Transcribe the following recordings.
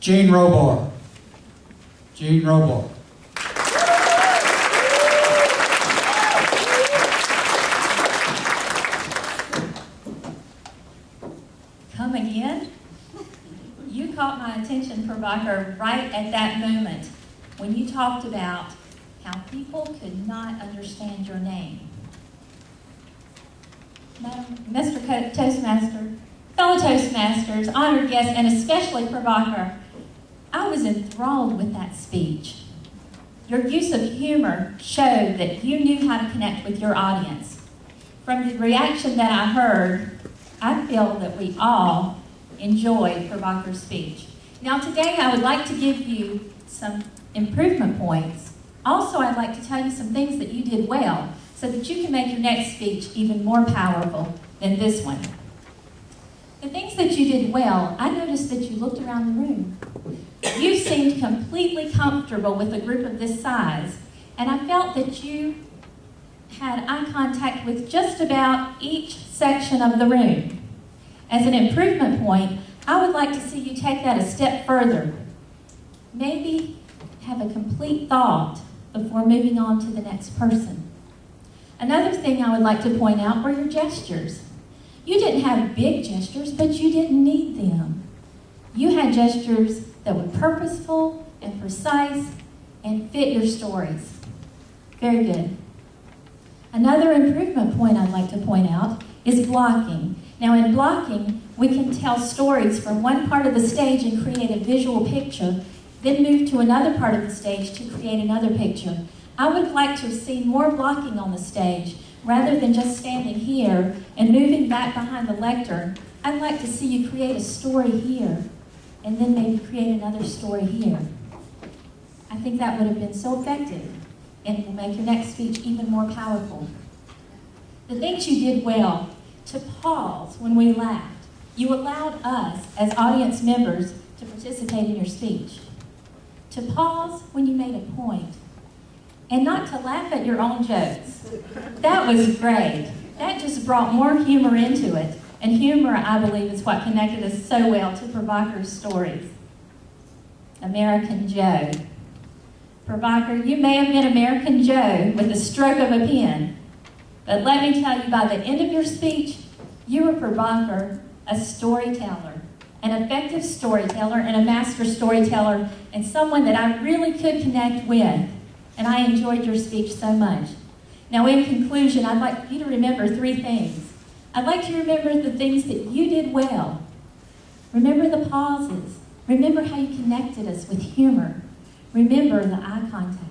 Jane Robor. Jane Robor. Come again? You caught my attention, Robor, right at that moment when you talked about how people could not understand your name. Mr. Toastmaster, fellow Toastmasters, honored guests, and especially Robor, I was enthralled with that speech. Your use of humor showed that you knew how to connect with your audience. From the reaction that I heard, I feel that we all enjoyed Robor's speech. Now today I would like to give you some improvement points. Also, I'd like to tell you some things that you did well so that you can make your next speech even more powerful than this one. The things that you did well, I noticed that you looked around the room. You seemed completely comfortable with a group of this size, and I felt that you had eye contact with just about each section of the room. As an improvement point, I would like to see you take that a step further. Maybe have a complete thought before moving on to the next person. Another thing I would like to point out were your gestures. You didn't have big gestures, but you didn't need them. You had gestures that were purposeful and precise and fit your stories. Very good. Another improvement point I'd like to point out is blocking. Now in blocking, we can tell stories from one part of the stage and create a visual picture, then move to another part of the stage to create another picture. I would like to see more blocking on the stage rather than just standing here and moving back behind the lectern. I'd like to see you create a story here and then maybe create another story here. I think that would have been so effective and will make your next speech even more powerful. The things you did well, to pause when we laughed. You allowed us as audience members to participate in your speech. To pause when you made a point, and not to laugh at your own jokes. That was great. That just brought more humor into it. And humor, I believe, is what connected us so well to Robor's stories. American Joe. Robor, you may have been American Joe with the stroke of a pen, but let me tell you, by the end of your speech, you were Robor, a storyteller, an effective storyteller and a master storyteller, and someone that I really could connect with. And I enjoyed your speech so much. Now in conclusion, I'd like you to remember three things. I'd like you to remember the things that you did well. Remember the pauses. Remember how you connected us with humor. Remember the eye contact.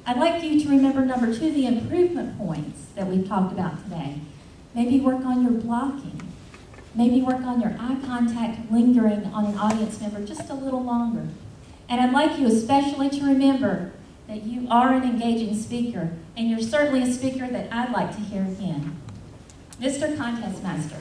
I'd like you to remember number two, the improvement points that we've talked about today. Maybe work on your blocking. Maybe work on your eye contact lingering on an audience member just a little longer. And I'd like you especially to remember that you are an engaging speaker, and you're certainly a speaker that I'd like to hear again. Mr. Contest Master.